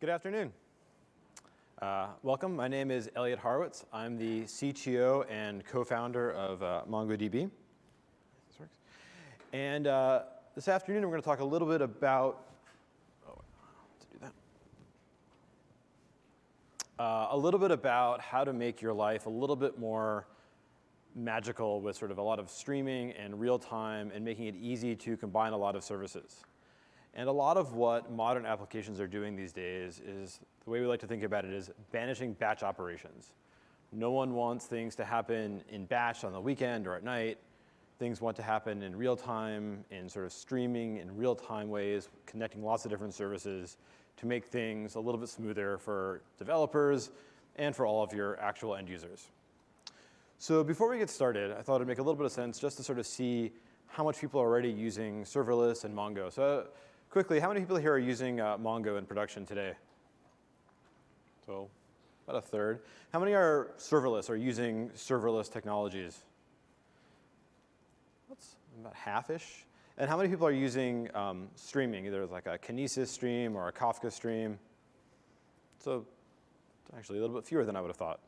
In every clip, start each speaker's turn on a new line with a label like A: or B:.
A: Good afternoon. Welcome. My name is Elliot Horowitz. I'm the CTO and co-founder of MongoDB. This works. And this afternoon, we're going to talk a little bit about how to make your life a little bit more magical with sort of a lot of streaming and real time and making it easy to combine a lot of services. And a lot of what modern applications are doing these days is, the way we like to think about it is banishing batch operations. No one wants things to happen in batch on the weekend or at night. Things want to happen in real time, in sort of streaming in real time ways, connecting lots of different services to make things a little bit smoother for developers and for all of your actual end users. So before we get started, I thought it'd make a little bit of sense just to sort of see how much people are already using serverless and Mongo. So quickly, how many people here are using Mongo in production today? So about a third. How many are serverless or using serverless technologies? That's about half-ish. And how many people are using streaming, either like a Kinesis stream or a Kafka stream? So actually a little bit fewer than I would have thought.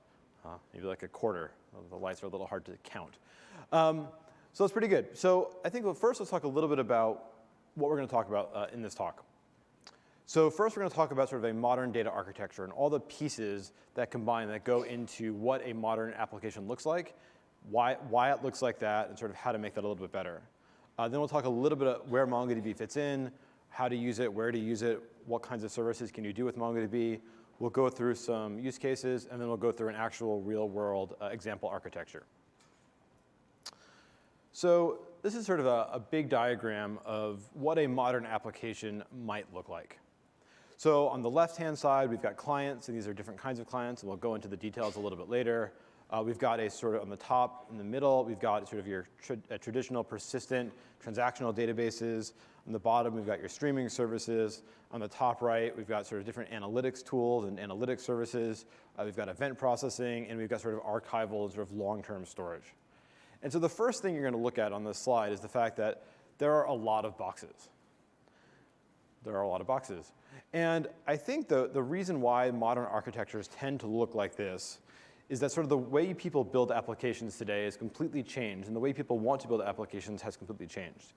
A: Maybe like a quarter. The lights are a little hard to count. So that's pretty good. So I think first let's talk a little bit about what we're going to talk about in this talk. So first we're going to talk about sort of a modern data architecture and all the pieces that combine that go into what a modern application looks like, why it looks like that, and sort of how to make that a little bit better. Then we'll talk a little bit about where MongoDB fits in, how to use it, where to use it, what kinds of services can you do with MongoDB. We'll go through some use cases, and then we'll go through an actual real-world example architecture. So this is sort of a big diagram of what a modern application might look like. So on the left-hand side, we've got clients, and these are different kinds of clients, and we'll go into the details a little bit later. We've got a sort of on the top, in the middle, we've got sort of your traditional persistent transactional databases. On the bottom, we've got your streaming services. On the top right, we've got sort of different analytics tools and analytics services. We've got event processing, and we've got sort of archival and sort of long-term storage. And so the first thing you're going to look at on this slide is the fact that there are a lot of boxes. There are a lot of boxes. And I think the reason why modern architectures tend to look like this is that sort of the way people build applications today has completely changed, and the way people want to build applications has completely changed.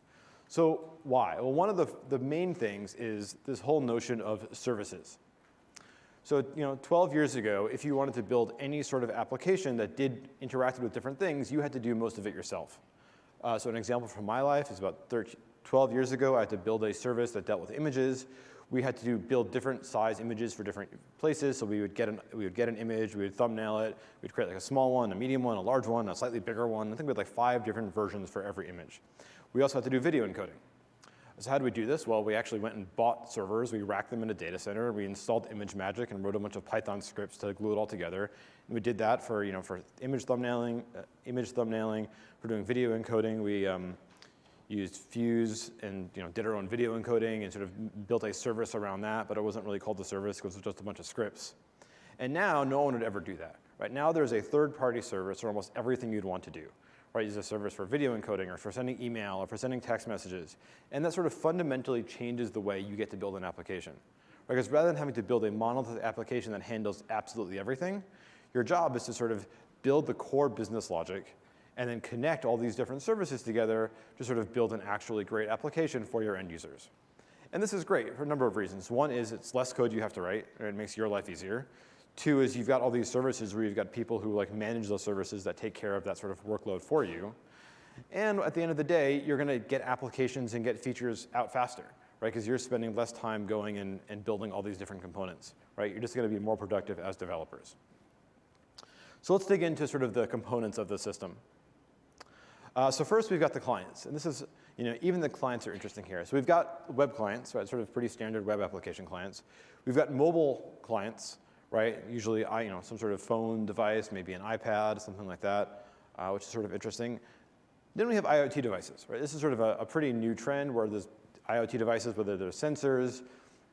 A: So why? Well, one of the main things is this whole notion of services. So 12 years ago, if you wanted to build any sort of application that did interacted with different things, you had to do most of it yourself. So an example from my life is about 12 years ago, I had to build a service that dealt with images. We had to build different size images for different places. So we would get an image, we would thumbnail it, we'd create like a small one, a medium one, a large one, a slightly bigger one. I think we had like 5 different versions for every image. We also had to do video encoding. So how do we do this? Well, we actually went and bought servers. We racked them in a data center. We installed ImageMagick and wrote a bunch of Python scripts to glue it all together. And we did that for image thumbnailing, for doing video encoding. We used Fuse and did our own video encoding and sort of built a service around that, but it wasn't really called the service because it was just a bunch of scripts. And now no one would ever do that. Right now there's a third-party service for almost everything you'd want to do. Right, use a service for video encoding or for sending email or for sending text messages. And that sort of fundamentally changes the way you get to build an application. Right, because rather than having to build a monolithic application that handles absolutely everything, your job is to sort of build the core business logic and then connect all these different services together to sort of build an actually great application for your end users. And this is great for a number of reasons. One is it's less code you have to write, and it makes your life easier. 2 is you've got all these services where you've got people who manage those services that take care of that sort of workload for you. And at the end of the day, you're going to get applications and get features out faster, right? Because you're spending less time going and building all these different components, right? You're just going to be more productive as developers. So let's dig into sort of the components of the system. So first, we've got the clients. And this is, even the clients are interesting here. So we've got web clients, right? Sort of pretty standard web application clients. We've got mobile clients, right? Usually, some sort of phone device, maybe an iPad, something like that, which is sort of interesting. Then we have IoT devices, right? This is sort of a pretty new trend where there's IoT devices, whether they're sensors,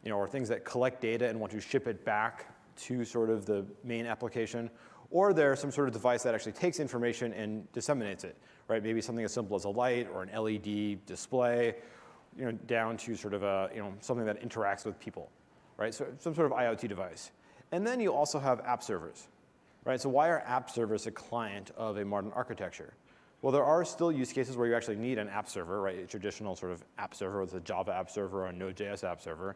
A: or things that collect data and want to ship it back to sort of the main application, or they're some sort of device that actually takes information and disseminates it, right? Maybe something as simple as a light or an LED display, down to sort of something that interacts with people. right? So some sort of IoT device. And then you also have app servers, right? So why are app servers a client of a modern architecture? Well, there are still use cases where you actually need an app server, right? A traditional sort of app server with a Java app server or a Node.js app server.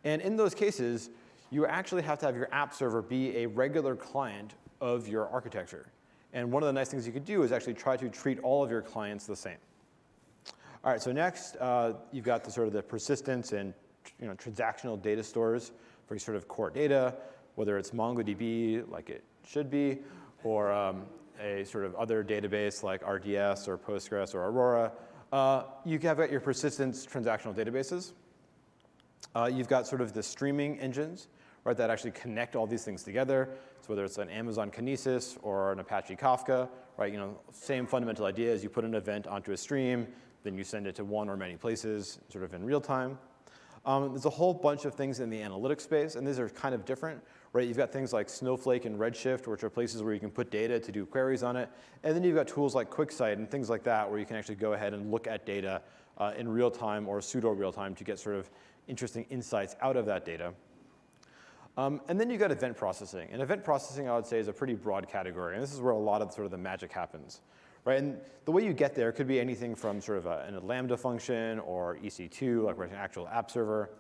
A: And in those cases, you actually have to have your app server be a regular client of your architecture. And one of the nice things you could do is actually try to treat all of your clients the same. All right, so next, you've got the sort of the persistence and transactional data stores for your sort of core data, whether it's MongoDB, like it should be, or a sort of other database like RDS or Postgres or Aurora. You have got your persistence transactional databases. You've got sort of the streaming engines, right, that actually connect all these things together. So whether it's an Amazon Kinesis or an Apache Kafka, right, same fundamental idea is you put an event onto a stream, then you send it to one or many places sort of in real time. There's a whole bunch of things in the analytics space, and these are kind of different, right? You've got things like Snowflake and Redshift, which are places where you can put data to do queries on it. And then you've got tools like QuickSight and things like that, where you can actually go ahead and look at data in real time or pseudo real time to get sort of interesting insights out of that data. And then you've got event processing. And event processing, I would say, is a pretty broad category. And this is where a lot of sort of the magic happens. Right? And the way you get there could be anything from sort of a Lambda function or EC2, like an actual app server.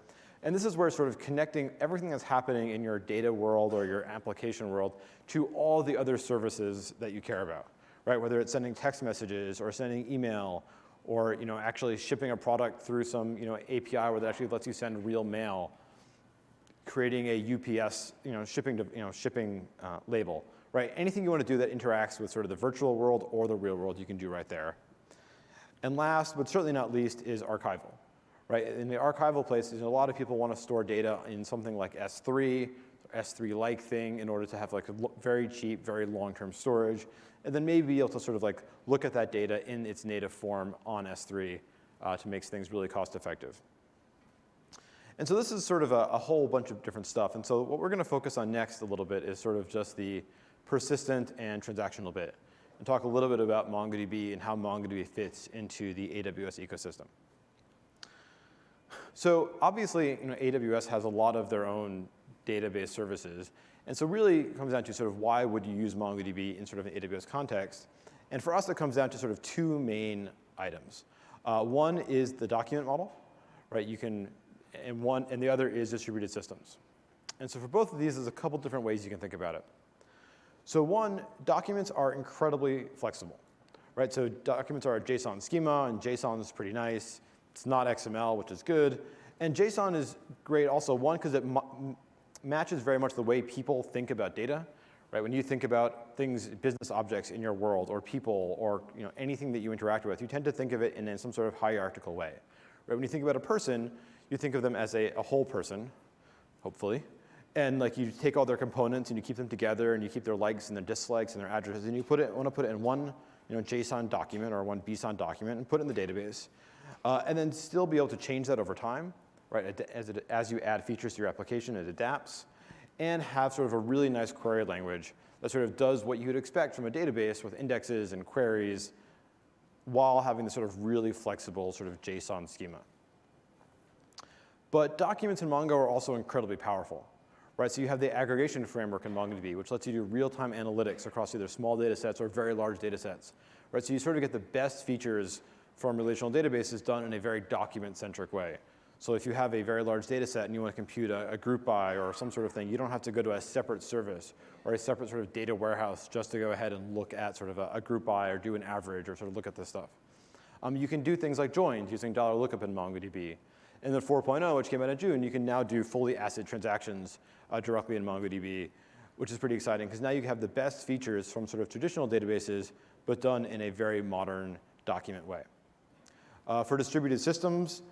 A: And this is where sort of connecting everything that's happening in your data world or your application world to all the other services that you care about, right? Whether it's sending text messages or sending email or actually shipping a product through some API where that actually lets you send real mail, creating a UPS shipping label. Right? Anything you want to do that interacts with sort of the virtual world or the real world, you can do right there. And last, but certainly not least, is archival. Right? In the archival place, a lot of people want to store data in something like S3, or S3-like thing in order to have like a very cheap, very long-term storage, and then maybe be able to sort of like look at that data in its native form on S3 to make things really cost-effective. And so this is sort of a whole bunch of different stuff. And so what we're going to focus on next a little bit is sort of just the persistent and transactional bit, and talk a little bit about MongoDB and how MongoDB fits into the AWS ecosystem. So obviously, AWS has a lot of their own database services, and so really it comes down to sort of why would you use MongoDB in sort of an AWS context. And for us, it comes down to sort of two main items. One is the document model, right? And the other is distributed systems. And so for both of these, there's a couple different ways you can think about it. So one, documents are incredibly flexible, right? So documents are a JSON schema, and JSON is pretty nice. It's not XML, which is good. And JSON is great also, one, because it matches very much the way people think about data, right? When you think about things, business objects in your world, or people, or anything that you interact with, you tend to think of it in some sort of hierarchical way, right? When you think about a person, you think of them as a whole person, hopefully. And like you take all their components and you keep them together and you keep their likes and their dislikes and their addresses and you want to put it in one JSON document or one BSON document and put it in the database. And then still be able to change that over time, right? As you add features to your application, it adapts. And have sort of a really nice query language that sort of does what you would expect from a database with indexes and queries while having the sort of really flexible sort of JSON schema. But documents in Mongo are also incredibly powerful. Right, so you have the aggregation framework in MongoDB, which lets you do real-time analytics across either small data sets or very large data sets. Right, so you sort of get the best features from relational databases done in a very document-centric way. So if you have a very large data set and you want to compute a group by or some sort of thing, you don't have to go to a separate service or a separate sort of data warehouse just to go ahead and look at sort of a group by or do an average or sort of look at this stuff. You can do things like joins using $lookup in MongoDB. In the 4.0, which came out in June, you can now do fully ACID transactions directly in MongoDB, which is pretty exciting because now you have the best features from sort of traditional databases, but done in a very modern document way. For distributed systems,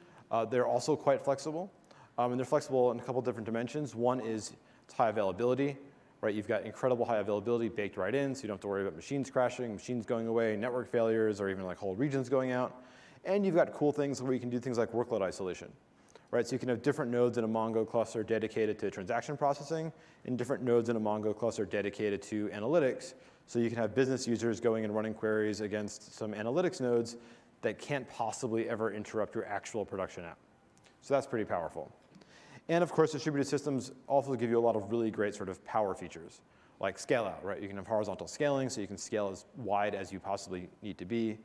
A: they're also quite flexible. And they're flexible in a couple different dimensions. One is it's high availability. Right? You've got incredible high availability baked right in, so you don't have to worry about machines crashing, machines going away, network failures, or even like whole regions going out. And you've got cool things where you can do things like workload isolation. Right? So you can have different nodes in a Mongo cluster dedicated to transaction processing and different nodes in a Mongo cluster dedicated to analytics. So you can have business users going and running queries against some analytics nodes that can't possibly ever interrupt your actual production app. So that's pretty powerful. And of course, distributed systems also give you a lot of really great sort of power features, like scale out, right? You can have horizontal scaling, so you can scale as wide as you possibly need to be.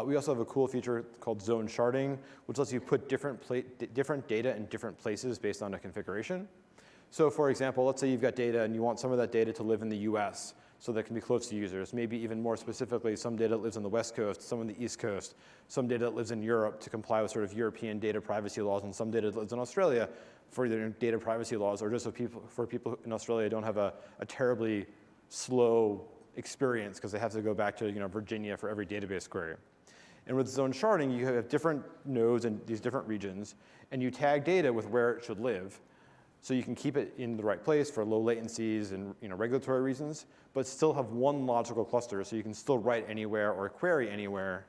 A: We also have a cool feature called zone sharding, which lets you put different data in different places based on a configuration. So for example, let's say you've got data and you want some of that data to live in the US so that it can be close to users. Maybe even more specifically, some data that lives on the West Coast, some on the East Coast, some data that lives in Europe to comply with sort of European data privacy laws, and some data that lives in Australia for either data privacy laws or just so people in Australia don't have a terribly slow experience because they have to go back to Virginia for every database query. And with zone sharding, you have different nodes in these different regions, and you tag data with where it should live. So you can keep it in the right place for low latencies and regulatory reasons, but still have one logical cluster, so you can still write anywhere or query anywhere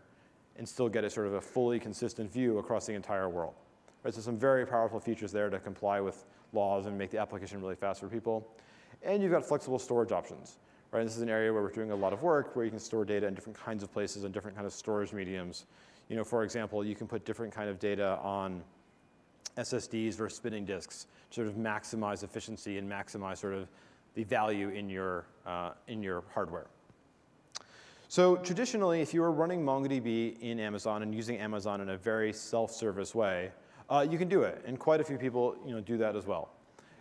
A: and still get a sort of a fully consistent view across the entire world. Right, so some very powerful features there to comply with laws and make the application really fast for people. And you've got flexible storage options. Right? This is an area where we're doing a lot of work where you can store data in different kinds of places and different kind of storage mediums. For example, you can put different kind of data on SSDs versus spinning disks to sort of maximize efficiency and maximize sort of the value in your hardware. So traditionally, if you were running MongoDB in Amazon and using Amazon in a very self-service way, you can do it. And quite a few people do that as well.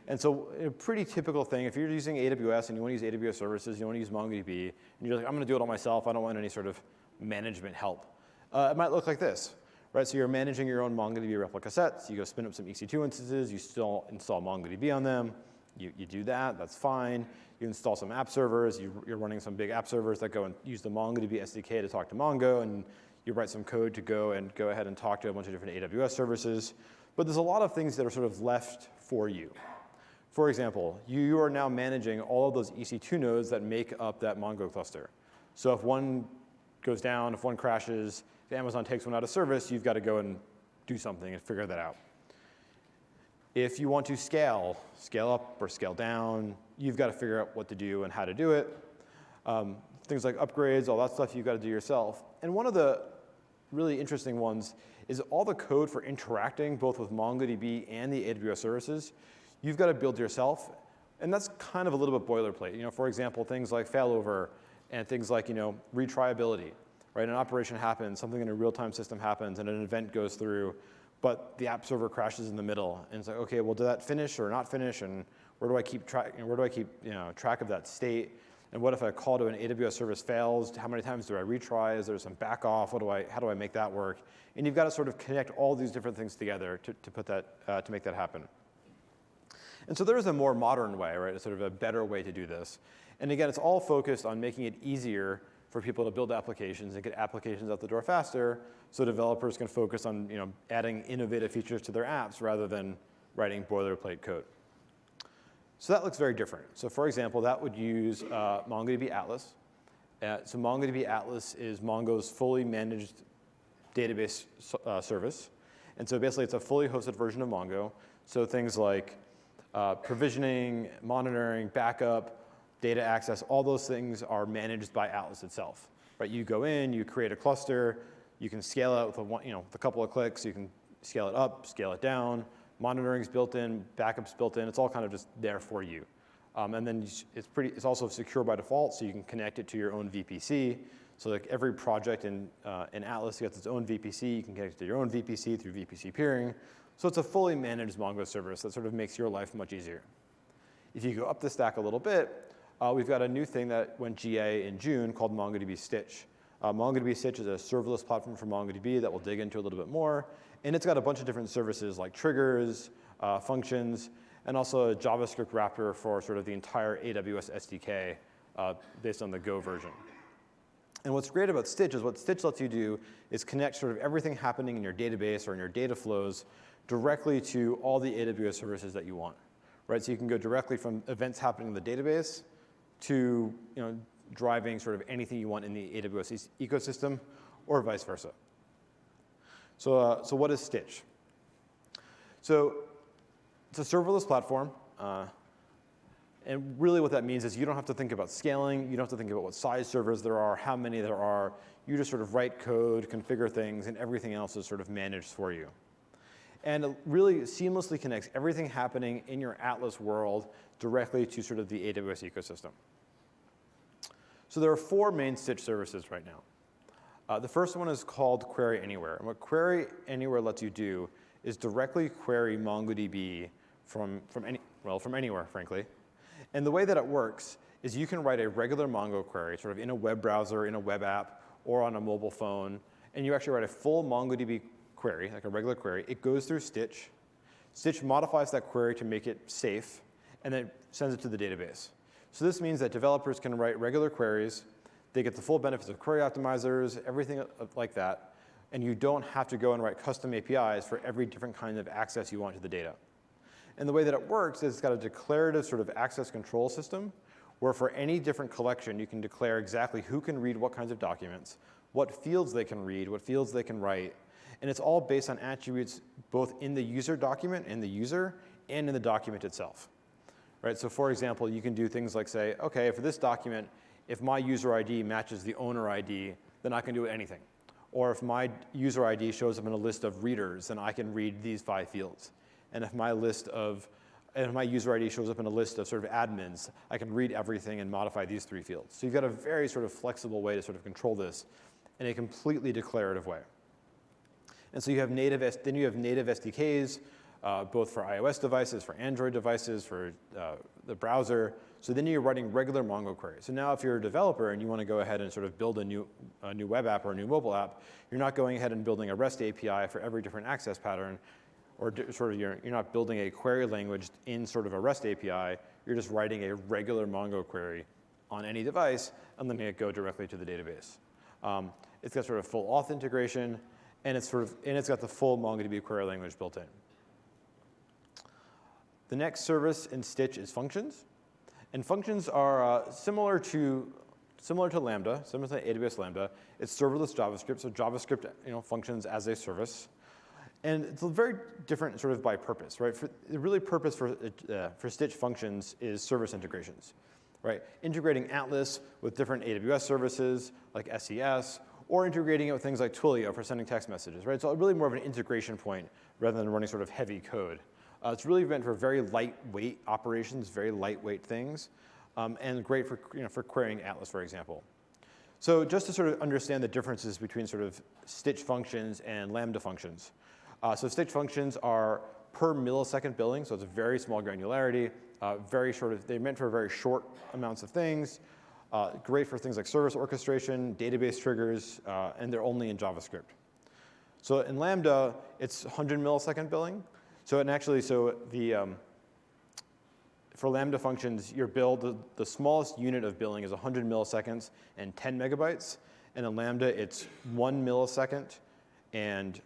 A: And so a pretty typical thing, if you're using AWS and you want to use AWS services, you want to use MongoDB, and you're like, I'm going to do it all myself, I don't want any sort of management help. It might look like this, right? So you're managing your own MongoDB replica sets, you go spin up some EC2 instances, you still install MongoDB on them, you do that, that's fine. You install some app servers, you're running some big app servers that go and use the MongoDB SDK to talk to Mongo, and you write some code to go ahead and talk to a bunch of different AWS services. But there's a lot of things that are sort of left for you. For example, you are now managing all of those EC2 nodes that make up that Mongo cluster. So if one goes down, if one crashes, if Amazon takes one out of service, you've got to go and do something and figure that out. If you want to scale up or scale down, you've got to figure out what to do and how to do it. Things like upgrades, all that stuff you've got to do yourself. And one of the really interesting ones is all the code for interacting both with MongoDB and the AWS services, you've got to build yourself. And that's kind of a little bit boilerplate. For example, things like failover and things like retriability. Right? An operation happens, something in a real-time system happens, and an event goes through, but the app server crashes in the middle. And it's like, okay, well, did that finish or not finish? And where do I keep track? Where do I keep track of that state? And what if a call to an AWS service fails? How many times do I retry? Is there some back off? How do I make that work? And you've got to sort of connect all these different things together to make that happen. And so there is a more modern way, right? Sort of a better way to do this. And again, it's all focused on making it easier for people to build applications and get applications out the door faster, so developers can focus on adding innovative features to their apps rather than writing boilerplate code. So that looks very different. So for example, that would use MongoDB Atlas. So MongoDB Atlas is Mongo's fully managed database service. And so basically, it's a fully hosted version of Mongo. So things like provisioning, monitoring, backup, data access, all those things are managed by Atlas itself. Right? You go in, you create a cluster, you can scale it with a couple of clicks, you can scale it up, scale it down, monitoring's built in, backup's built in, it's all kind of just there for you. And then it's also secure by default, so you can connect it to your own VPC. So like every project in Atlas gets its own VPC, you can connect it to your own VPC through VPC peering. So it's a fully managed Mongo service that sort of makes your life much easier. If you go up the stack a little bit, we've got a new thing that went GA in June called MongoDB Stitch. MongoDB Stitch is a serverless platform for MongoDB that we'll dig into a little bit more. And it's got a bunch of different services like triggers, functions, and also a JavaScript wrapper for sort of the entire AWS SDK based on the Go version. And what's great about Stitch is what Stitch lets you do is connect sort of everything happening in your database or in your data flows directly to all the AWS services that you want. Right? So you can go directly from events happening in the database to driving sort of anything you want in the AWS ecosystem, or vice versa. So what is Stitch? So it's a serverless platform. And really what that means is you don't have to think about scaling. You don't have to think about what size servers there are, how many there are. You just sort of write code, configure things, and everything else is sort of managed for you. And it really seamlessly connects everything happening in your Atlas world directly to sort of the AWS ecosystem. So there are 4 main Stitch services right now. The first one is called Query Anywhere. And what Query Anywhere lets you do is directly query MongoDB from anywhere, frankly. And the way that it works is you can write a regular Mongo query, sort of in a web browser, in a web app, or on a mobile phone, and you actually write a full MongoDB query, like a regular query. It goes through Stitch. Stitch modifies that query to make it safe, and then sends it to the database. So this means that developers can write regular queries. They get the full benefits of query optimizers, everything like that, and you don't have to go and write custom APIs for every different kind of access you want to the data. And the way that it works is it's got a declarative sort of access control system, where for any different collection, you can declare exactly who can read what kinds of documents, what fields they can read, what fields they can write. And it's all based on attributes both in the user document and the user and in the document itself. Right? So for example, you can do things like say, OK, for this document, if my user ID matches the owner ID, then I can do anything. Or if my user ID shows up in a list of readers, then I can read these 5 fields. And if my user ID shows up in a list of sort of admins, I can read everything and modify these 3 fields. So you've got a very sort of flexible way to sort of control this in a completely declarative way. And so you have native SDKs, both for iOS devices, for Android devices, for the browser. So then you're writing regular Mongo queries. So now if you're a developer and you want to go ahead and sort of build a new web app or a new mobile app, you're not going ahead and building a REST API for every different access pattern, or sort of you're not building a query language in sort of a REST API. You're just writing a regular Mongo query on any device and letting it go directly to the database. It's got sort of full auth integration, and it's got the full MongoDB query language built in. The next service in Stitch is functions. And functions are similar to Lambda, similar to AWS Lambda. It's serverless JavaScript, so JavaScript functions as a service. And it's very different sort of by purpose, right? The really purpose for Stitch functions is service integrations, right? Integrating Atlas with different AWS services like SES, or integrating it with things like Twilio for sending text messages, right? So really more of an integration point rather than running sort of heavy code. It's really meant for very lightweight operations, very lightweight things, and great for querying Atlas, for example. So just to sort of understand the differences between sort of Stitch functions and Lambda functions. So Stitch functions are per millisecond billing, so it's a very small granularity, they're meant for very short amounts of things, great for things like service orchestration, database triggers, and they're only in JavaScript. So in Lambda, it's 100 millisecond billing. For Lambda functions, the smallest unit of billing is 100 milliseconds and 10 megabytes. And in Lambda, it's 1 millisecond. And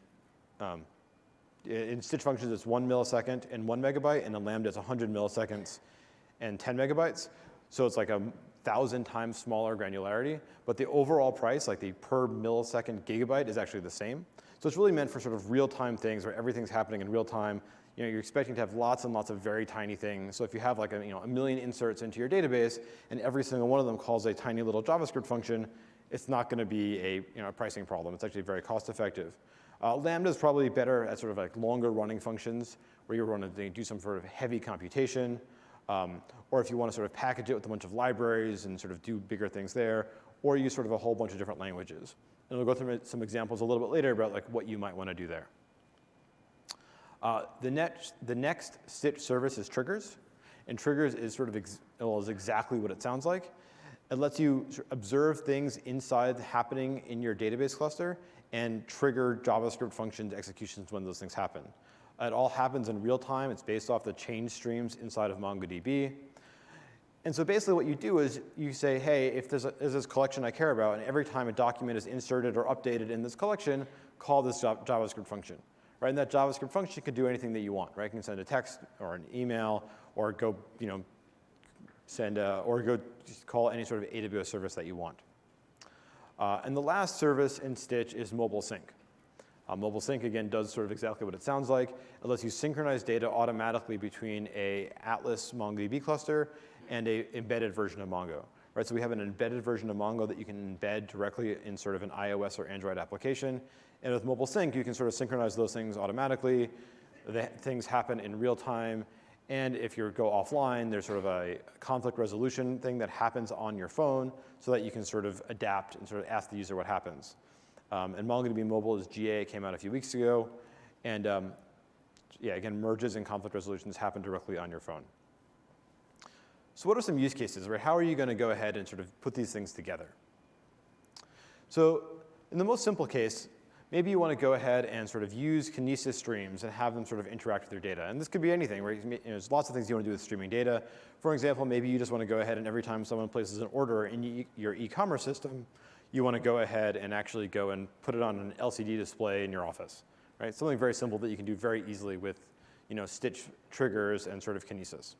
A: in Stitch functions, it's 1 millisecond and 1 megabyte. And in Lambda, it's 100 milliseconds and 10 megabytes. So it's like 1,000 times smaller granularity. But the overall price, like the per millisecond gigabyte, is actually the same. So it's really meant for sort of real-time things where everything's happening in real time. You're expecting to have lots and lots of very tiny things. So if you have like a million inserts into your database and every single one of them calls a tiny little JavaScript function, it's not going to be a pricing problem. It's actually very cost-effective. Lambda is probably better at sort of like longer running functions where you want to do some sort of heavy computation, or if you want to sort of package it with a bunch of libraries and sort of do bigger things there, or use sort of a whole bunch of different languages. And we'll go through some examples a little bit later about like what you might want to do there. The next Stitch service is triggers. And triggers is sort of is exactly what it sounds like. It lets you observe things inside happening in your database cluster and trigger JavaScript functions executions when those things happen. It all happens in real time. It's based off the change streams inside of MongoDB. And so basically what you do is you say, hey, if there's this collection I care about, and every time a document is inserted or updated in this collection, call this JavaScript function. Right? And that JavaScript function can do anything that you want. Right? You can send a text or an email or go call any sort of AWS service that you want. And the last service in Stitch is mobile sync. Mobile sync, again, does sort of exactly what it sounds like. It lets you synchronize data automatically between a Atlas MongoDB cluster and an embedded version of Mongo. Right? So we have an embedded version of Mongo that you can embed directly in sort of an iOS or Android application. And with mobile sync, you can sort of synchronize those things automatically. things happen in real time. And if you go offline, there's sort of a conflict resolution thing that happens on your phone so that you can sort of adapt and sort of ask the user what happens. And MongoDB Mobile is GA, came out a few weeks ago. And yeah, again, merges and conflict resolutions happen directly on your phone. So what are some use cases, right? How are you going to go ahead and sort of put these things together? So in the most simple case, maybe you want to go ahead and sort of use Kinesis streams and have them sort of interact with your data. And this could be anything, right? There's lots of things you want to do with streaming data. For example, maybe you just want to go ahead and every time someone places an order in your e-commerce system, you want to go ahead and actually go and put it on an LCD display in your office, right? Something very simple that you can do very easily with Stitch triggers and sort of Kinesis.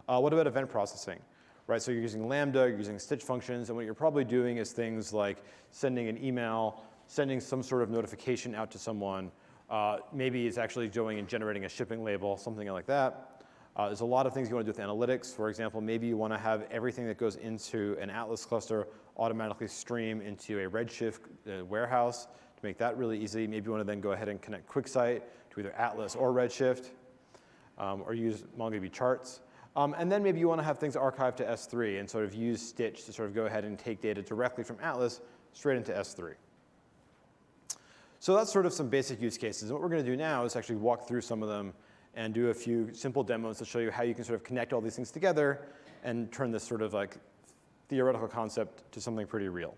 A: What about event processing? Right, so you're using Lambda, you're using Stitch functions, and what you're probably doing is things like sending an email, sending some sort of notification out to someone. Maybe it's actually going and generating a shipping label, something like that. There's a lot of things you want to do with analytics. For example, maybe you want to have everything that goes into an Atlas cluster automatically stream into a Redshift warehouse to make that really easy. Maybe you want to then go ahead and connect QuickSight to either Atlas or Redshift, or use MongoDB charts. And then maybe you want to have things archived to S3 and sort of use Stitch to sort of go ahead and take data directly from Atlas straight into S3. So that's sort of some basic use cases. And what we're going to do now is actually walk through some of them and do a few simple demos to show you how you can sort of connect all these things together and turn this sort of like theoretical concept to something pretty real.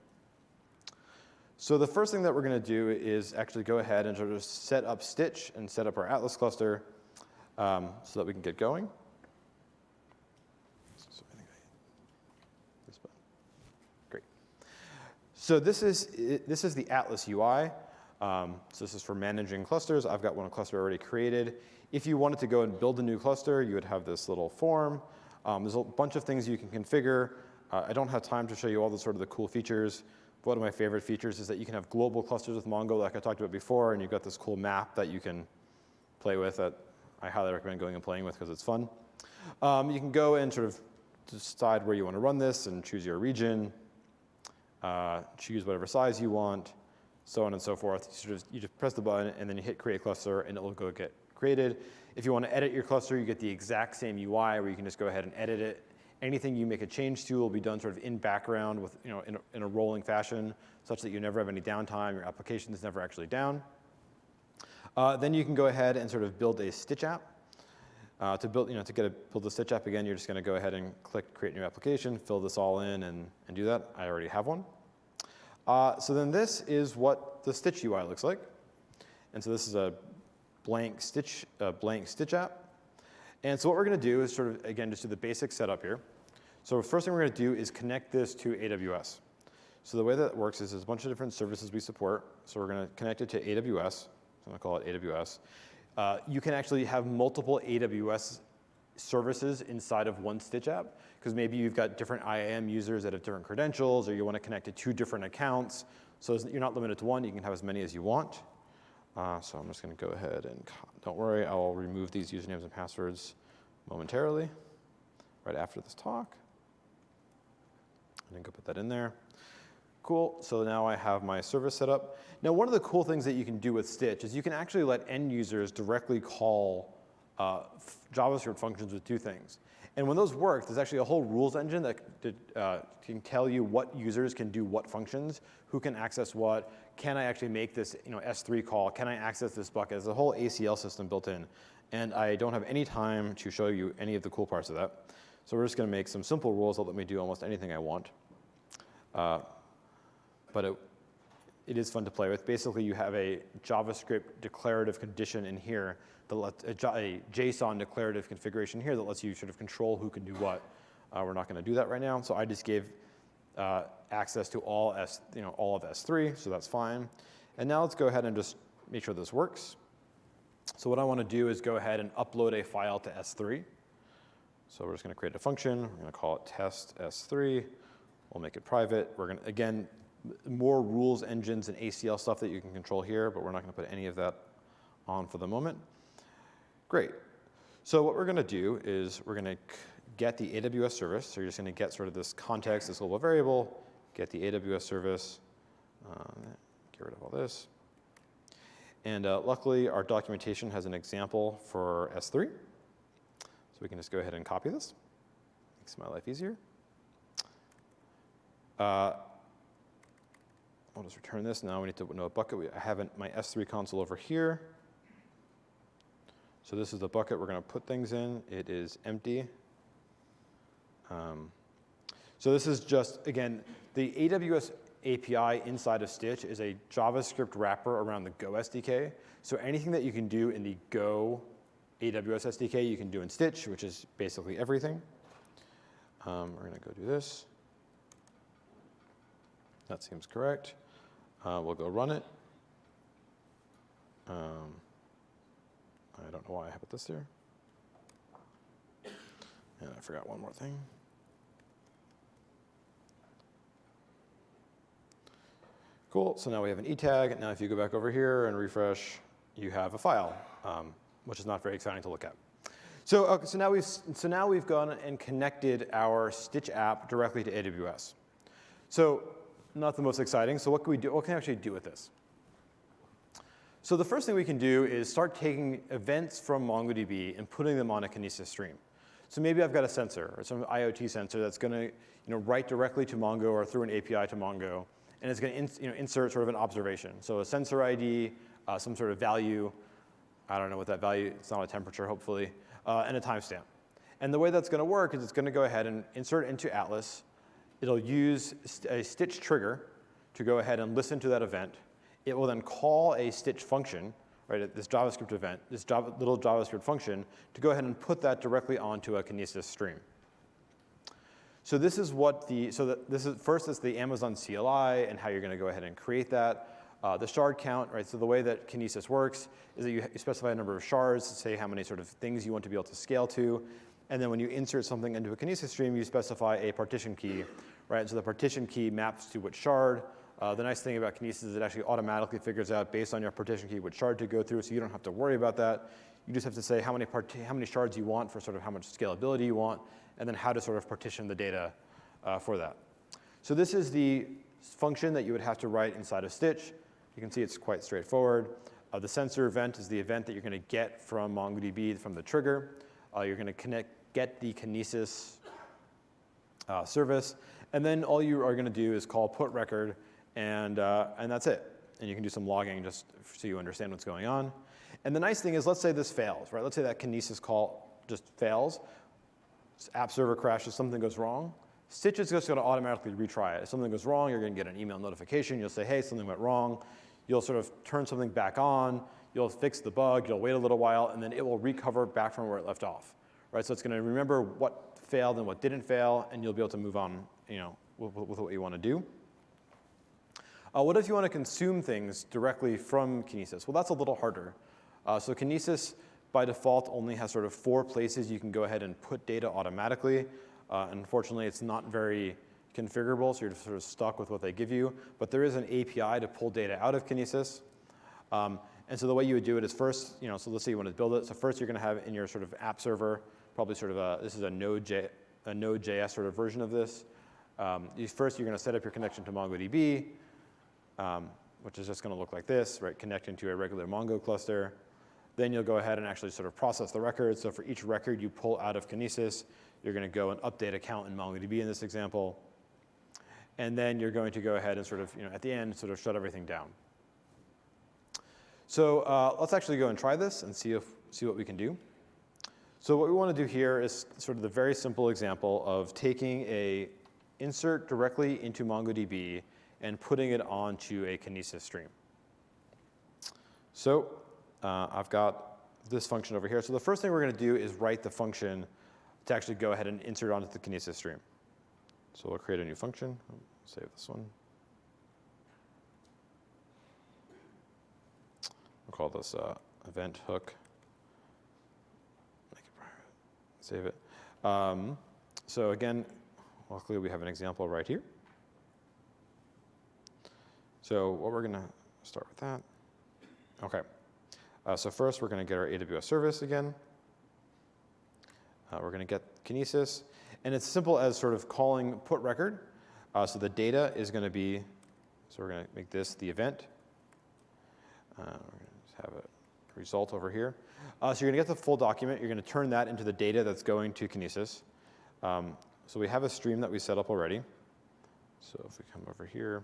A: So the first thing that we're going to do is actually go ahead and sort of set up Stitch and set up our Atlas cluster so that we can get going. So this is the Atlas UI. So this is for managing clusters. I've got one cluster already created. If you wanted to go and build a new cluster, you would have this little form. There's a bunch of things you can configure. I don't have time to show you all the sort of the cool features. But one of my favorite features is that you can have global clusters with Mongo, like I talked about before, and you've got this cool map that you can play with that I highly recommend going and playing with because it's fun. You can go and sort of decide where you want to run this and choose your region. Choose whatever size you want, so on and so forth. You just press the button, and then you hit Create Cluster, and it will go get created. If you want to edit your cluster, you get the exact same UI where you can just go ahead and edit it. Anything you make a change to will be done sort of in background with, in a rolling fashion, such that you never have any downtime. Your application is never actually down. Then you can go ahead and sort of build a Stitch app. To build the Stitch app again, you're just going to go ahead and click Create New Application, fill this all in, and do that. I already have one. So then this is what the Stitch UI looks like. And so this is a blank Stitch app. And so what we're going to do is sort of, again, just do the basic setup here. So the first thing we're going to do is connect this to AWS. So the way that works is there's a bunch of different services we support. So we're going to connect it to AWS. So I'm going to call it AWS. You can actually have multiple AWS services inside of one Stitch app, because maybe you've got different IAM users that have different credentials, or you want to connect to 2 different accounts. So you're not limited to one. You can have as many as you want. So I'm just going to go ahead and, don't worry, I'll remove these usernames and passwords momentarily, right after this talk. And then go put that in there. Cool, so now I have my service set up. Now, one of the cool things that you can do with Stitch is you can actually let end users directly call JavaScript functions with 2 things. And when those work, there's actually a whole rules engine that can tell you what users can do what functions, who can access what, can I actually make this S3 call, can I access this bucket. There's a whole ACL system built in. And I don't have any time to show you any of the cool parts of that. So we're just going to make some simple rules that let me do almost anything I want. But it is fun to play with. Basically, you have a JavaScript declarative condition in here, that lets, a JSON declarative configuration here that lets you sort of control who can do what. We're not going to do that right now. So I just gave access to all of S3, so that's fine. And now let's go ahead and just make sure this works. So what I want to do is go ahead and upload a file to S3. So we're just going to create a function. We're going to call it test S3. We'll make it private. We're going to, again, more rules engines and ACL stuff that you can control here, but we're not going to put any of that on for the moment. Great. So what we're going to do is we're going to get the AWS service. So you're just going to get sort of this context, this global variable, get the AWS service, get rid of all this. And luckily, our documentation has an example for S3. So we can just go ahead and copy this. Makes my life easier. I'll just return this. Now we need to know a bucket. I have my S3 console over here. So this is the bucket we're going to put things in. It is empty. So this is just, again, the AWS API inside of Stitch is a JavaScript wrapper around the Go SDK. So anything that you can do in the Go AWS SDK, you can do in Stitch, which is basically everything. We're going to go do this. That seems correct. We'll go run it. I don't know why I put this there. And I forgot one more thing. Cool, so now we have an E tag. Now if you go back over here and refresh, you have a file, which is not very exciting to look at. So now we've gone and connected our Stitch app directly to AWS. So not the most exciting. So what can we do? What can we actually do with this? So the first thing we can do is start taking events from MongoDB and putting them on a Kinesis stream. So maybe I've got a sensor or some IoT sensor that's going to write directly to Mongo or through an API to Mongo, and it's going to insert sort of an observation. So a sensor ID, some sort of value. I don't know what that value. It's not a temperature, hopefully, and a timestamp. And the way that's going to work is it's going to go ahead and insert into Atlas. It'll use a Stitch trigger to go ahead and listen to that event. It will then call a Stitch function, right, this JavaScript event, this little JavaScript function, to go ahead and put that directly onto a Kinesis stream. So this is what first is the Amazon CLI and how you're going to go ahead and create that. The shard count, right? So the way that Kinesis works is that you specify a number of shards to say how many sort of things you want to be able to scale to. And then when you insert something into a Kinesis stream, you specify a partition key, right? So the partition key maps to which shard. The nice thing about Kinesis is it actually automatically figures out based on your partition key which shard to go through, so you don't have to worry about that. You just have to say how many shards you want for sort of how much scalability you want, and then how to sort of partition the data for that. So this is the function that you would have to write inside of Stitch. You can see it's quite straightforward. The sensor event is the event that you're going to get from MongoDB from the trigger. You're going to get the Kinesis service, and then all you are going to do is call put record, and that's it. And you can do some logging just so you understand what's going on. And the nice thing is, let's say this fails, right? Let's say that Kinesis call just fails. App server crashes, something goes wrong. Stitch is just going to automatically retry it. If something goes wrong, you're going to get an email notification. You'll say, hey, something went wrong. You'll sort of turn something back on. You'll fix the bug. You'll wait a little while, and then it will recover back from where it left off, right? So it's going to remember what failed and what didn't fail, and you'll be able to move on, with what you want to do. What if you want to consume things directly from Kinesis? Well, that's a little harder. So Kinesis, by default, only has sort of 4 places you can go ahead and put data automatically. Unfortunately, it's not very configurable, so you're sort of stuck with what they give you. But there is an API to pull data out of Kinesis. And so the way you would do it is first, so let's say you want to build it. So first you're going to have in your sort of app server, probably sort of this is a Node.js sort of version of this. First you're going to set up your connection to MongoDB, which is just going to look like this, right? Connecting to a regular Mongo cluster. Then you'll go ahead and actually sort of process the records. So for each record you pull out of Kinesis, you're going to go and update a count in MongoDB in this example. And then you're going to go ahead and sort of, at the end, sort of shut everything down. So let's actually go and try this and see what we can do. So what we want to do here is sort of the very simple example of taking a insert directly into MongoDB and putting it onto a Kinesis stream. So I've got this function over here. So the first thing we're going to do is write the function to actually go ahead and insert onto the Kinesis stream. So we'll create a new function. Save this one. We'll call this event hook. Make it private. Save it. So again, luckily we have an example right here. So what we're going to start with that. OK. So first, we're going to get our AWS service again. We're going to get Kinesis. And it's simple as sort of calling put record. So the data is going to be, so we're going to make this the event. We're going to have a result over here. So you're going to get the full document. You're going to turn that into the data that's going to Kinesis. So we have a stream that we set up already. So if we come over here.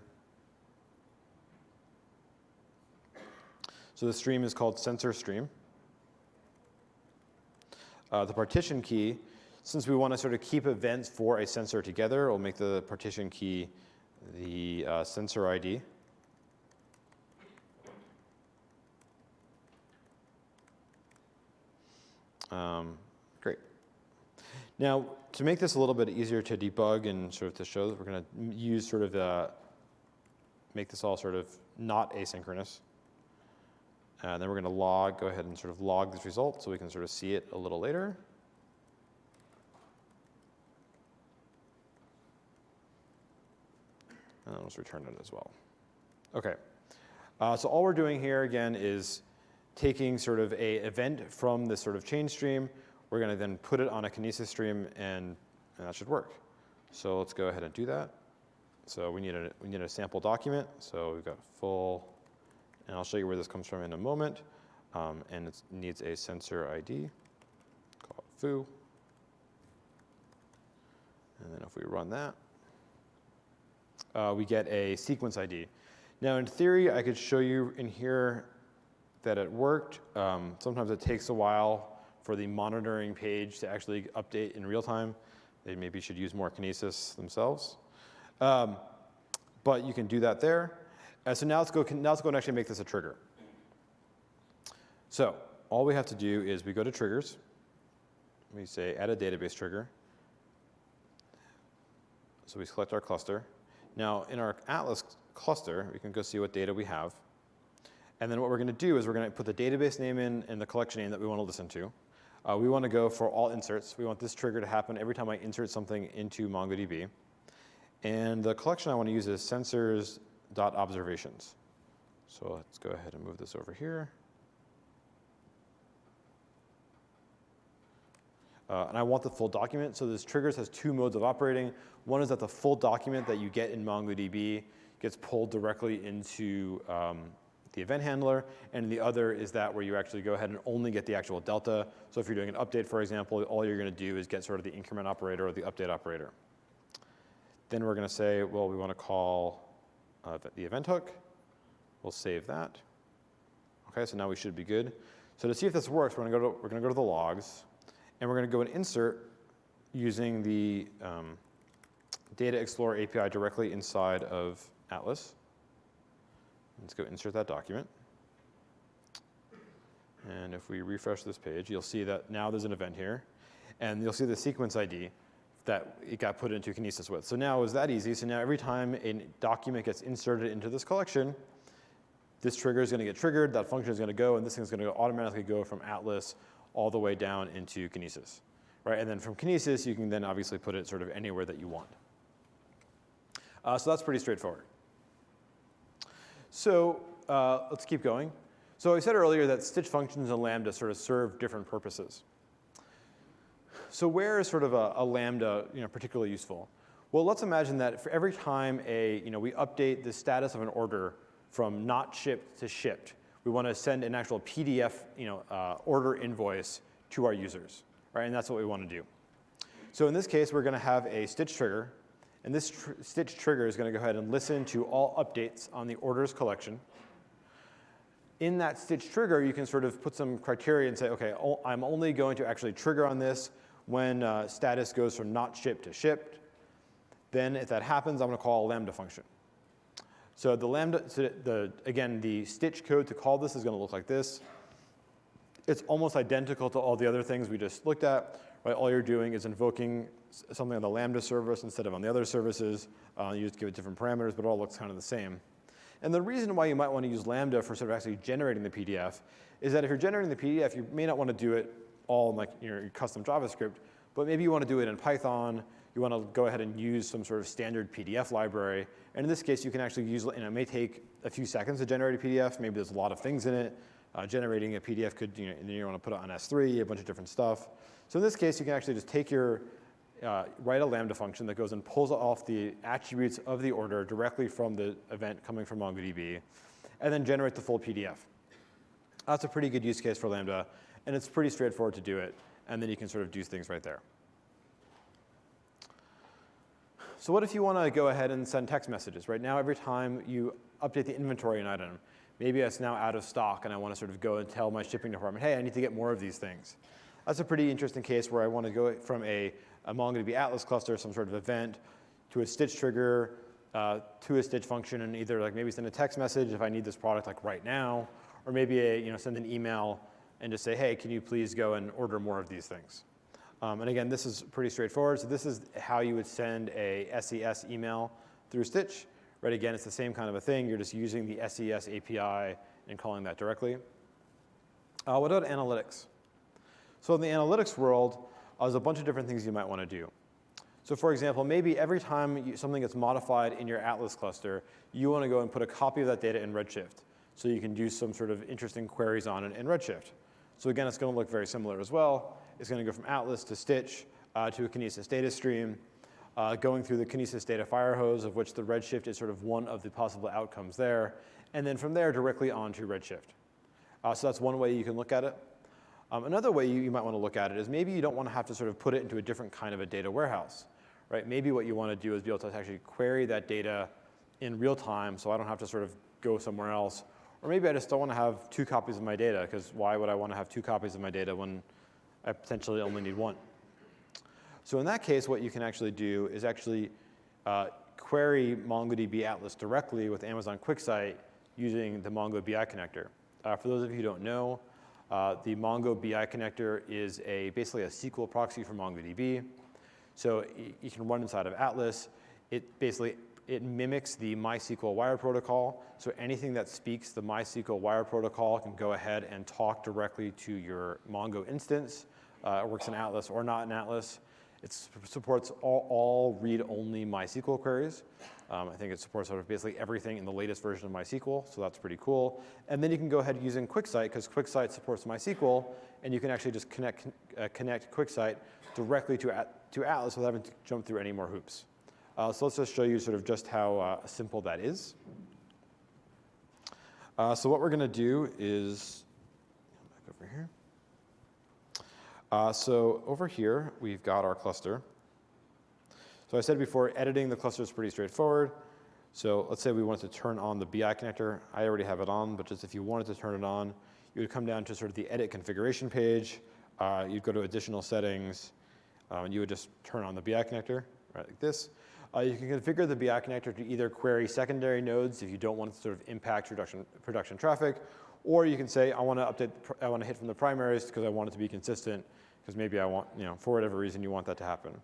A: So the stream is called sensor stream. The partition key, since we want to sort of keep events for a sensor together, we'll make the partition key the sensor ID. Great. Now, to make this a little bit easier to debug and sort of to show that we're going to use sort of make this all sort of not asynchronous. And then we're going to go ahead and sort of log this result so we can sort of see it a little later. And let's return it as well. OK. So all we're doing here, again, is taking sort of a event from this sort of change stream. We're going to then put it on a Kinesis stream, and that should work. So let's go ahead and do that. So we need a sample document. So we've got full, and I'll show you where this comes from in a moment. And it needs a sensor ID, call it foo. And then if we run that, we get a sequence ID. Now, in theory, I could show you in here that it worked. Sometimes it takes a while for the monitoring page to actually update in real time. They maybe should use more Kinesis themselves. But you can do that there. So now let's go and actually make this a trigger. So all we have to do is we go to triggers. We say add a database trigger. So we select our cluster. Now in our Atlas cluster, we can go see what data we have. And then what we're going to do is we're going to put the database name in and the collection name that we want to listen to. We want to go for all inserts. We want this trigger to happen every time I insert something into MongoDB. And the collection I want to use is sensors.observations. So let's go ahead and move this over here. And I want the full document. So this triggers has two modes of operating. One is that the full document that you get in MongoDB gets pulled directly into the event handler, and the other is that where you actually go ahead and only get the actual delta. So if you're doing an update, for example, all you're going to do is get sort of the increment operator or the update operator. Then we're going to say, well, we want to call the event hook. We'll save that. OK, so now we should be good. So to see if this works, we're going to go to the logs, and we're going to go and insert using the Data Explorer API directly inside of Atlas. Let's go insert that document. And if we refresh this page, you'll see that now there's an event here. And you'll see the sequence ID that it got put into Kinesis with. So now it was that easy. So now every time a document gets inserted into this collection, this trigger is going to get triggered, that function is going to go, and this thing is going to automatically go from Atlas all the way down into Kinesis. Right? And then from Kinesis, you can then obviously put it sort of anywhere that you want. So that's pretty straightforward. So let's keep going. So I said earlier that stitch functions and Lambda sort of serve different purposes. So where is sort of a Lambda particularly useful? Well, let's imagine that for every time we update the status of an order from not shipped to shipped, we want to send an actual PDF order invoice to our users, right? And that's what we want to do. So in this case, we're going to have a stitch trigger. And this stitch trigger is going to go ahead and listen to all updates on the orders collection. In that stitch trigger, you can sort of put some criteria and say, OK, I'm only going to actually trigger on this when status goes from not shipped to shipped. Then if that happens, I'm going to call a Lambda function. So the Lambda, again, the stitch code to call this is going to look like this. It's almost identical to all the other things we just looked at. Right? All you're doing is invoking something on the Lambda service instead of on the other services. You just give it different parameters, but it all looks kind of the same. And the reason why you might want to use Lambda for sort of actually generating the PDF is that if you're generating the PDF, you may not want to do it all in like your custom JavaScript, but maybe you want to do it in Python. You want to go ahead and use some sort of standard PDF library. And in this case, you can actually use, it may take a few seconds to generate a PDF. Maybe there's a lot of things in it. Generating a PDF could, and then you want to put it on S3, a bunch of different stuff. So in this case, you can actually just take your, write a Lambda function that goes and pulls off the attributes of the order directly from the event coming from MongoDB, and then generate the full PDF. That's a pretty good use case for Lambda, and it's pretty straightforward to do it, and then you can sort of do things right there. So what if you want to go ahead and send text messages? Right now, every time you update the inventory in an item, maybe it's now out of stock, and I want to sort of go and tell my shipping department, hey, I need to get more of these things. That's a pretty interesting case where I want to go from a MongoDB Atlas cluster, some sort of event, to a stitch trigger, to a stitch function, and either like maybe send a text message if I need this product like right now, or maybe send an email and just say, hey, can you please go and order more of these things? And again, this is pretty straightforward. So this is how you would send a SES email through Stitch. Right, again, it's the same kind of a thing. You're just using the SES API and calling that directly. What about analytics? So in the analytics world, there's a bunch of different things you might want to do. So for example, maybe every time something gets modified in your Atlas cluster, you want to go and put a copy of that data in Redshift. So you can do some sort of interesting queries on it in Redshift. So again, it's going to look very similar as well. It's going to go from Atlas to Stitch to a Kinesis data stream, going through the Kinesis data fire hose, of which the Redshift is sort of one of the possible outcomes there, and then from there directly onto Redshift. So that's one way you can look at it. Another way you might want to look at it is maybe you don't want to have to sort of put it into a different kind of a data warehouse. Right? Maybe what you want to do is be able to actually query that data in real time, so I don't have to sort of go somewhere else. Or maybe I just don't want to have 2 copies of my data, because why would I want to have 2 copies of my data when I potentially only need 1? So in that case, what you can actually do is actually query MongoDB Atlas directly with Amazon QuickSight using the Mongo BI connector. For those of you who don't know, the Mongo BI connector is basically a SQL proxy for MongoDB. So you can run inside of Atlas. It mimics the MySQL wire protocol. So anything that speaks the MySQL wire protocol can go ahead and talk directly to your Mongo instance. It works in Atlas or not in Atlas. It supports all read-only MySQL queries. I think it supports sort of basically everything in the latest version of MySQL, so that's pretty cool. And then you can go ahead using QuickSight, because QuickSight supports MySQL, and you can actually just connect QuickSight directly to Atlas without having to jump through any more hoops. So let's just show you sort of just how simple that is. So what we're going to do is, back over here. So over here, we've got our cluster. So I said before, editing the cluster is pretty straightforward. So let's say we wanted to turn on the BI connector. I already have it on, but just if you wanted to turn it on, you would come down to sort of the edit configuration page. You'd go to additional settings, and you would just turn on the BI connector, right, like this. You can configure the BI connector to either query secondary nodes if you don't want to sort of impact production traffic, or you can say, I want to hit from the primaries because I want it to be consistent, because maybe I want, for whatever reason, you want that to happen.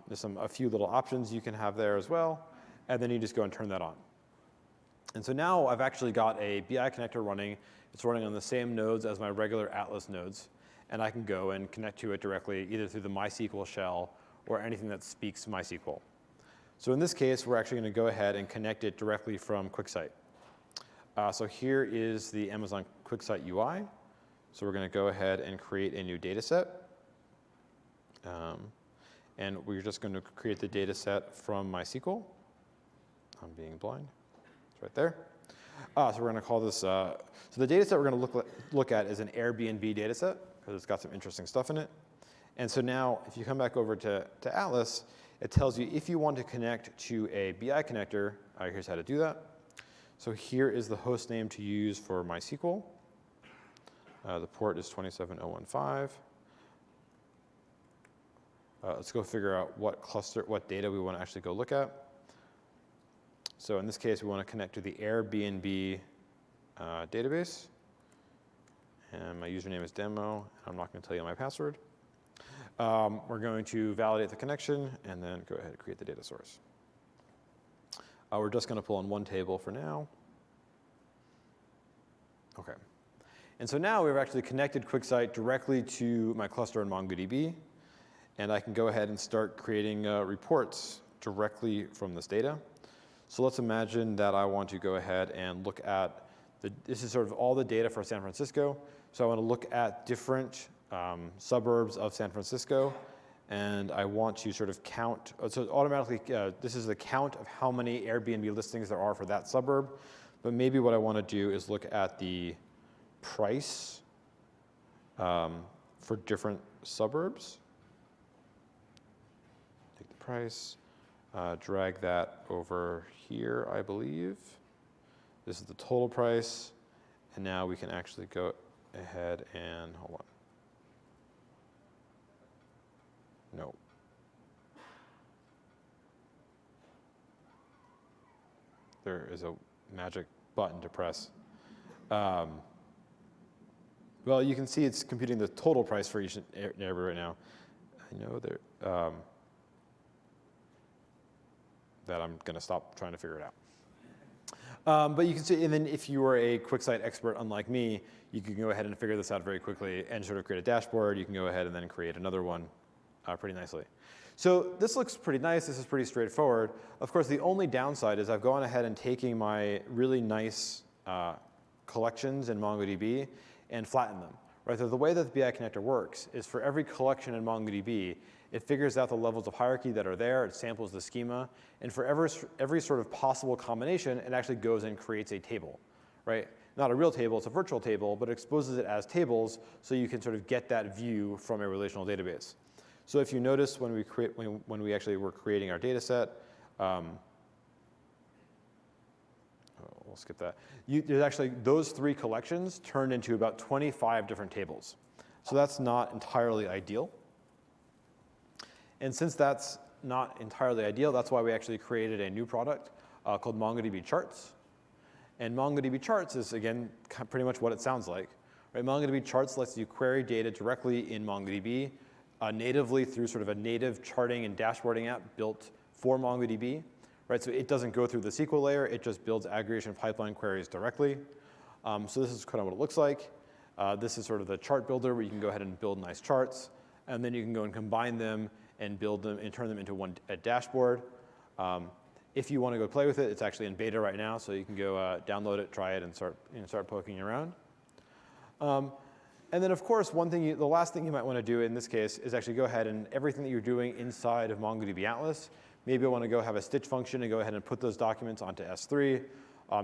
A: There's a few little options you can have there as well, and then you just go and turn that on. And so now I've actually got a BI connector running. It's running on the same nodes as my regular Atlas nodes, and I can go and connect to it directly either through the MySQL shell or anything that speaks MySQL. So in this case, we're actually going to go ahead and connect it directly from QuickSight. So here is the Amazon QuickSight UI. So we're going to go ahead and create a new data set. And we're just going to create the data set from MySQL. I'm being blind. It's right there. So we're going to call this, so the data set we're going to look at is an Airbnb data set, because it's got some interesting stuff in it. And so now, if you come back over to Atlas, it tells you if you want to connect to a BI connector, here's how to do that. So here is the host name to use for MySQL. The port is 27015. Let's go figure out what data we want to actually go look at. So in this case, we want to connect to the Airbnb database. And my username is demo. I'm not going to tell you my password. We're going to validate the connection and then go ahead and create the data source. We're just going to pull on one table for now. OK. And so now we've actually connected QuickSight directly to my cluster in MongoDB. And I can go ahead and start creating reports directly from this data. So let's imagine that I want to go ahead and look at, this is sort of all the data for San Francisco. So I want to look at different suburbs of San Francisco. And I want to sort of count, so automatically, this is the count of how many Airbnb listings there are for that suburb. But maybe what I want to do is look at the price for different suburbs. Take the price, drag that over here, I believe. This is the total price. And now we can actually go ahead and, hold on. No. There is a magic button to press. Well, you can see it's computing the total price for each neighborhood right now. I know there, that I'm going to stop trying to figure it out. But you can see, and then if you are a QuickSight expert unlike me, you can go ahead and figure this out very quickly and sort of create a dashboard. You can go ahead and then create another one pretty nicely. So this looks pretty nice. This is pretty straightforward. Of course, the only downside is I've gone ahead and taken my really nice collections in MongoDB and flattened them. Right? So the way that the BI connector works is for every collection in MongoDB, it figures out the levels of hierarchy that are there. It samples the schema. And for every sort of possible combination, it actually goes and creates a table. Right? Not a real table, it's a virtual table, but it exposes it as tables so you can sort of get that view from a relational database. So if you notice when we actually were creating our data set, we'll skip that. There's actually those 3 collections turned into about 25 different tables. So that's not entirely ideal. And since that's not entirely ideal, that's why we actually created a new product called MongoDB Charts. And MongoDB Charts is, again, pretty much what it sounds like. Right? MongoDB Charts lets you query data directly in MongoDB, natively through sort of a native charting and dashboarding app built for MongoDB. Right? So it doesn't go through the SQL layer. It just builds aggregation pipeline queries directly. So this is kind of what it looks like. This is sort of the chart builder where you can go ahead and build nice charts. And then you can go and combine them and build them and turn them into a dashboard. If you want to go play with it, it's actually in beta right now. So you can go download it, try it, and start poking around. And then, of course, the last thing you might want to do in this case is actually go ahead and everything that you're doing inside of MongoDB Atlas. Maybe I want to go have a stitch function and go ahead and put those documents onto S3.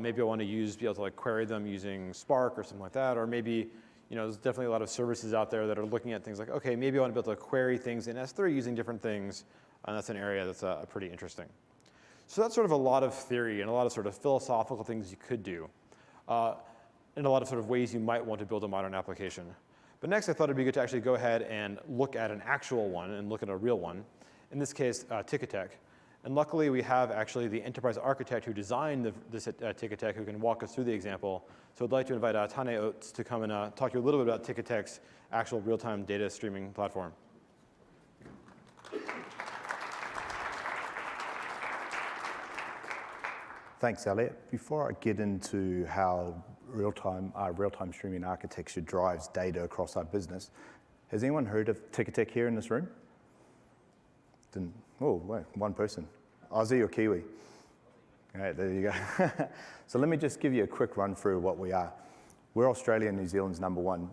A: Maybe I want to be able to like query them using Spark or something like that. Or maybe, there's definitely a lot of services out there that are looking at things like, okay, maybe I want to be able to query things in S3 using different things. And that's an area that's pretty interesting. So that's sort of a lot of theory and a lot of sort of philosophical things you could do. And a lot of sort of ways you might want to build a modern application. But next, I thought it'd be good to actually go ahead and look at an actual one and look at a real one. In this case, Ticketek. And luckily, we have actually the enterprise architect who designed this Ticketek who can walk us through the example. So I'd like to invite Tane Oates to come and talk to you a little bit about Ticketek's actual real-time data streaming platform.
B: Thanks, Elliot. Before I get into how real-time streaming architecture drives data across our business, has anyone heard of Ticketek here in this room? Oh, wait, one person. Aussie or Kiwi? All right, there you go. So let me just give you a quick run through what we are. We're Australia and New Zealand's #1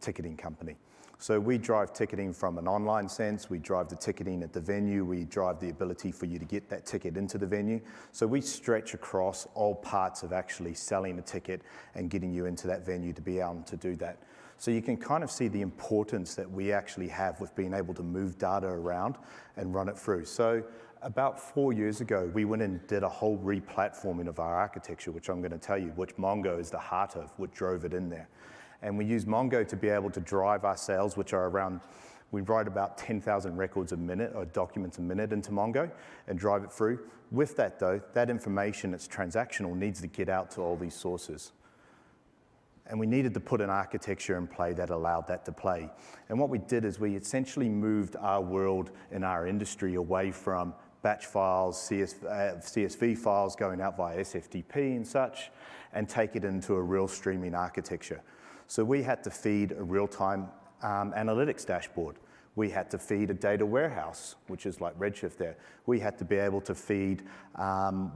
B: ticketing company. So we drive ticketing from an online sense, we drive the ticketing at the venue, we drive the ability for you to get that ticket into the venue. So we stretch across all parts of actually selling a ticket and getting you into that venue to be able to do that. So you can kind of see the importance that we actually have with being able to move data around and run it through. So about 4 years ago, we went and did a whole re-platforming of our architecture, which I'm going to tell you, which Mongo is the heart of, what drove it in there. And we use Mongo to be able to drive our sales, which are around, we write about 10,000 records a minute or documents a minute into Mongo and drive it through. With that though, that information that's transactional needs to get out to all these sources. And we needed to put an architecture in play that allowed that to play. And what we did is we essentially moved our world and our industry away from batch files, CSV files going out via SFTP and such, and take it into a real streaming architecture. So we had to feed a real-time analytics dashboard. We had to feed a data warehouse, which is like Redshift there. We had to be able to feed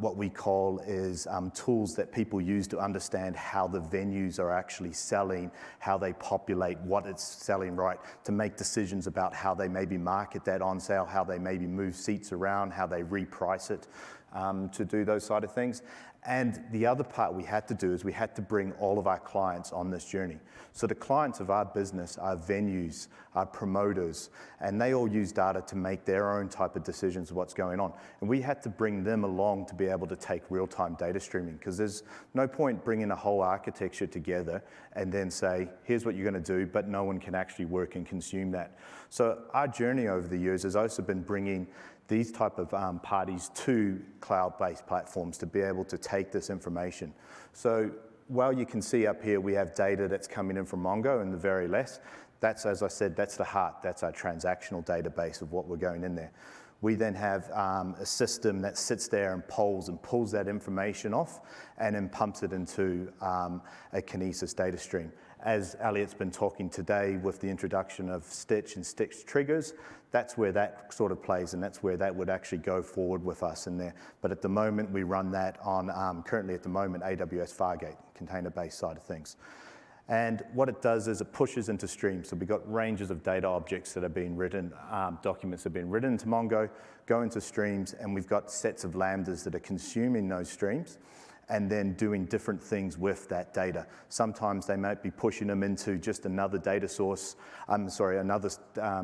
B: what we call is tools that people use to understand how the venues are actually selling, how they populate, what it's selling right, to make decisions about how they maybe market that on sale, how they maybe move seats around, how they reprice it, to do those side of things. And the other part we had to do is we had to bring all of our clients on this journey. So the clients of our business are venues, are promoters, and they all use data to make their own type of decisions of what's going on. And we had to bring them along to be able to take real-time data streaming, because there's no point bringing a whole architecture together and then say, here's what you're going to do, but no one can actually work and consume that. So our journey over the years has also been bringing these type of parties to cloud-based platforms to be able to take this information. So while you can see up here we have data that's coming in from Mongo in the very left, that's, as I said, that's the heart, that's our transactional database of what we're going in there. We then have a system that sits there and polls and pulls that information off and then pumps it into a Kinesis data stream. As Elliot's been talking today with the introduction of Stitch and Stitch triggers, that's where that sort of plays, and that's where that would actually go forward with us in there. But at the moment, we run that on, currently at the moment, AWS Fargate, container-based side of things. And what it does is it pushes into streams. So we've got ranges of data objects that are being written, documents that have been written into Mongo, go into streams, and we've got sets of Lambdas that are consuming those streams and then doing different things with that data. Sometimes they might be pushing them into just another data source, another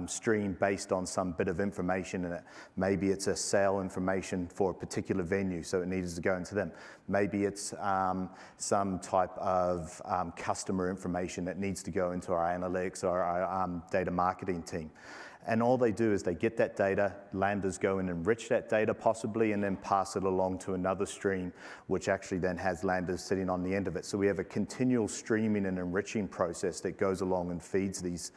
B: stream based on some bit of information in it. Maybe it's a sale information for a particular venue, so it needs to go into them. Maybe it's some type of customer information that needs to go into our analytics or our data marketing team. And all they do is they get that data, Lambdas go and enrich that data possibly, and then pass it along to another stream, which actually then has Lambdas sitting on the end of it. So we have a continual streaming and enriching process that goes along and feeds these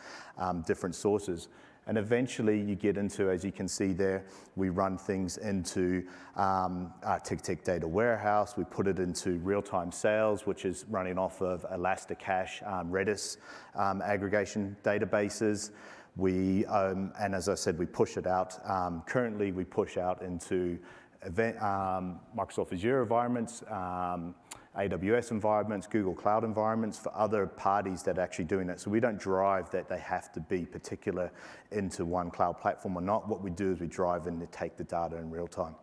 B: different sources. And eventually you get into, as you can see there, we run things into our Tick data warehouse. We put it into real-time sales, which is running off of Elasticache, Redis aggregation databases. We, and as I said, we push it out. Currently, we push out into Microsoft Azure environments, AWS environments, Google Cloud environments for other parties that are actually doing that. So we don't drive that they have to be particular into one cloud platform or not. What we do is we drive in to take the data in real time.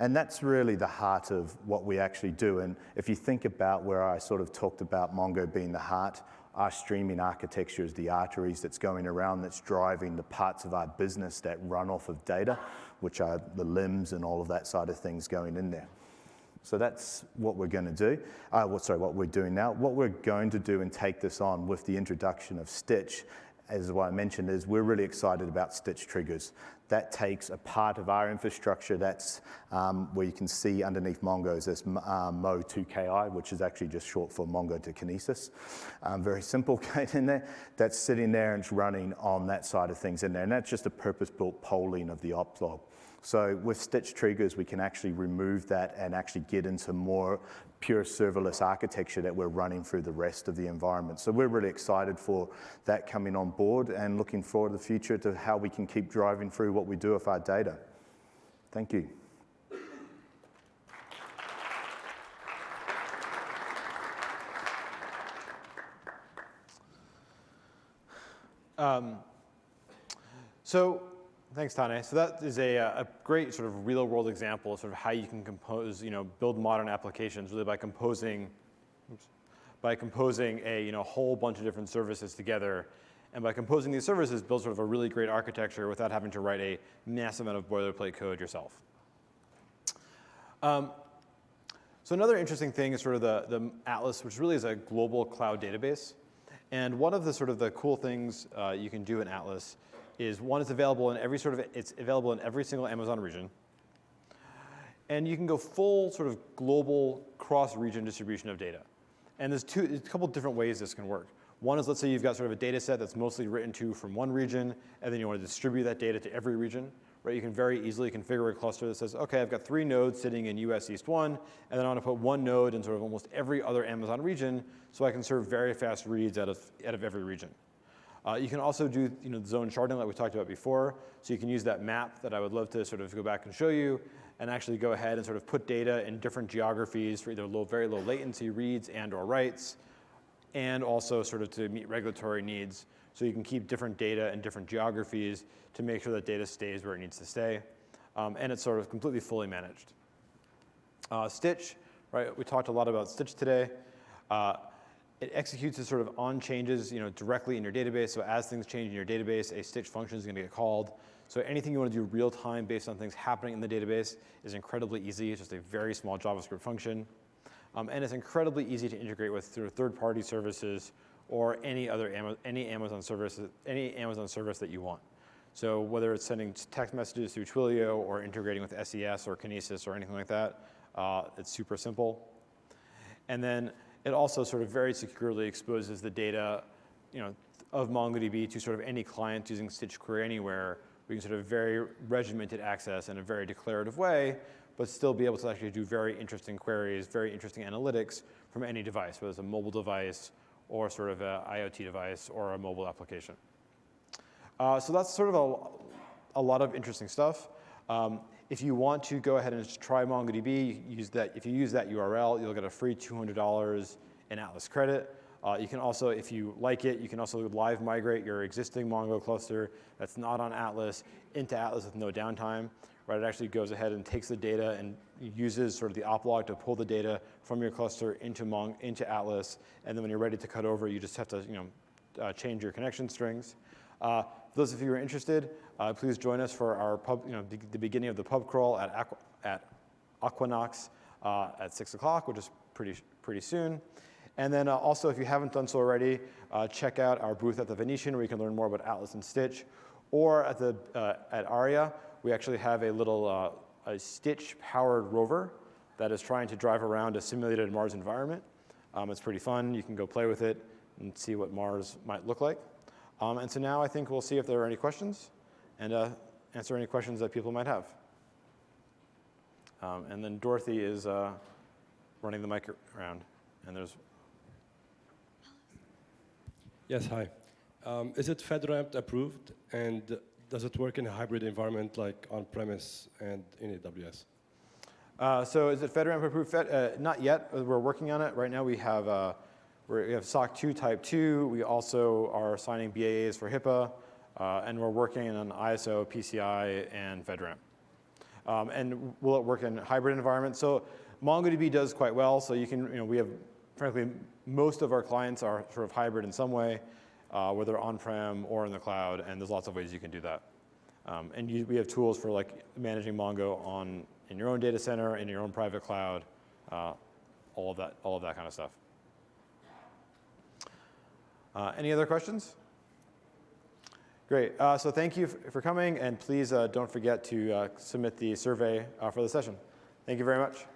B: And that's really the heart of what we actually do. And if you think about where I sort of talked about Mongo being the heart, our streaming architecture is the arteries that's going around, that's driving the parts of our business that run off of data, which are the limbs and all of that side of things going in there. So that's what we're going to do. What we're doing now. What we're going to do and take this on with the introduction of Stitch, as what I mentioned, is we're really excited about Stitch triggers. That takes a part of our infrastructure that's where you can see underneath Mongo's this Mo2KI, which is actually just short for Mongo to Kinesis. Very simple in there. That's sitting there and it's running on that side of things in there. And that's just a purpose-built polling of the ops log. So with Stitch triggers, we can actually remove that and actually get into more pure serverless architecture that we're running through the rest of the environment. So we're really excited for that coming on board and looking forward to the future to how we can keep driving through what we do with our data. Thank you.
A: Thanks, Tane. So that is a great sort of real-world example of sort of how you can compose, build modern applications really by composing a whole bunch of different services together, and by composing these services, build sort of a really great architecture without having to write a massive amount of boilerplate code yourself. So another interesting thing is sort of the Atlas, which really is a global cloud database. And one of the sort of the cool things you can do in Atlas is one, it's available in every single Amazon region. And you can go full sort of global cross-region distribution of data. And there's a couple different ways this can work. One is, let's say you've got sort of a data set that's mostly written to from one region, and then you want to distribute that data to every region. Right? You can very easily configure a cluster that says, okay, I've got 3 nodes sitting in US East 1, and then I want to put 1 node in sort of almost every other Amazon region so I can serve very fast reads out of every region. You can also do the zone sharding like we talked about before. So you can use that map that I would love to sort of go back and show you and actually go ahead and sort of put data in different geographies for either very low latency reads and or writes, and also sort of to meet regulatory needs. So you can keep different data in different geographies to make sure that data stays where it needs to stay. And it's sort of completely fully managed. Stitch right? We talked a lot about Stitch today. It executes this sort of on changes, directly in your database. So as things change in your database, a Stitch function is going to get called. So anything you want to do real time based on things happening in the database is incredibly easy. It's just a very small JavaScript function. And it's incredibly easy to integrate with through third-party services or any Amazon service that you want. So whether it's sending text messages through Twilio or integrating with SES or Kinesis or anything like that, it's super simple. And then it also sort of very securely exposes the data, of MongoDB to sort of any client using Stitch Query Anywhere. We can sort of very regimented access in a very declarative way, but still be able to actually do very interesting queries, very interesting analytics from any device, whether it's a mobile device or sort of an IoT device or a mobile application. So that's sort of a lot of interesting stuff. If you want to go ahead and try MongoDB, if you use that URL, you'll get a free $200 in Atlas credit. You can also, if you like it, you can also live migrate your existing Mongo cluster that's not on Atlas into Atlas with no downtime. Right? It actually goes ahead and takes the data and uses sort of the oplog to pull the data from your cluster into Atlas. And then when you're ready to cut over, you just have to change your connection strings. For those of you who are interested, please join us for our the beginning of the pub crawl at Aquanox at 6 o'clock, which is pretty soon. And then also, if you haven't done so already, check out our booth at the Venetian, where you can learn more about Atlas and Stitch. Or at ARIA, we actually have a little a Stitch-powered rover that is trying to drive around a simulated Mars environment. It's pretty fun. You can go play with it and see what Mars might look like. And so now I think we'll see if there are any questions and answer any questions that people might have. And then Dorothy is running the mic around. And there's...
C: Yes, hi. Is it FedRAMP approved, and does it work in a hybrid environment like on-premise and in AWS?
A: So is it FedRAMP approved? Not yet. We're working on it. Right now we have SOC 2 Type 2. We also are signing BAAs for HIPAA, and we're working on ISO, PCI, and FedRAMP. And will it work in hybrid environments? So MongoDB does quite well. So you can, we have, frankly, most of our clients are sort of hybrid in some way, whether on-prem or in the cloud, and there's lots of ways you can do that. And we have tools for like managing Mongo in your own data center, in your own private cloud, all of that kind of stuff. Any other questions? Great. So thank you for coming, and please don't forget to submit the survey for the session. Thank you very much.